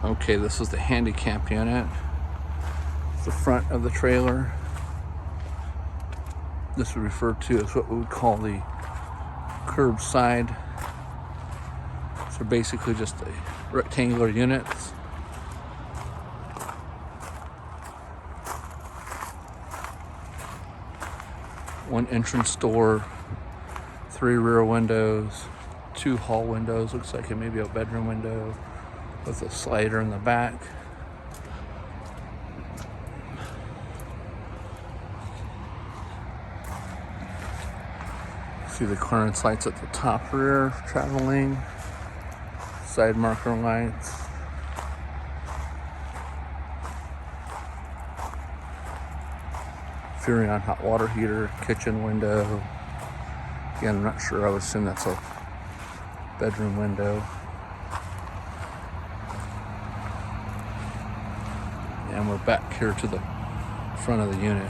Okay, this is the handicap unit. It's the front of the trailer. This would refer to as what we would call the curbside. So basically just a rectangular units. One entrance door, 3 rear windows, 2 hall windows. Looks like it may be a bedroom window with a slider in the back. See the clearance lights at the top rear traveling. Side marker lights. Furion hot water heater, kitchen window. Again, I'm not sure. I would assume that's a bedroom window. And we're back here to the front of the unit.